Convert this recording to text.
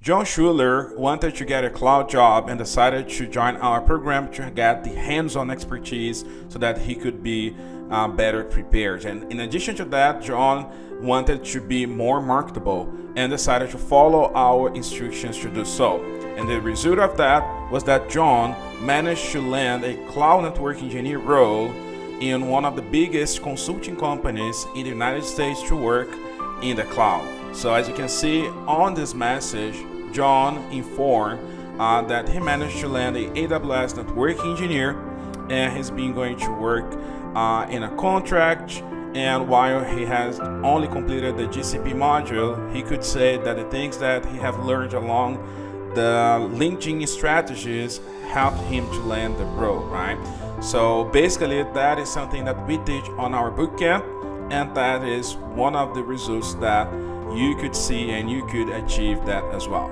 John Schuler wanted to get a cloud job and decided to join our program to get the hands-on expertise so that he could be better prepared. And in addition to that, John wanted to be more marketable and decided to follow our instructions to do so. And the result of that was that John managed to land a cloud network engineer role in one of the biggest consulting companies in the United States to work in the cloud. So as you can see on this message, John informed that he managed to land an AWS Network Engineer, and he's been going to work in a contract. And while he has only completed the GCP module, he could say that the things that he have learned along the LinkedIn strategies helped him to land the role, right? So basically that is something that we teach on our bootcamp, and that is one of the results that you could see and you could achieve that as well.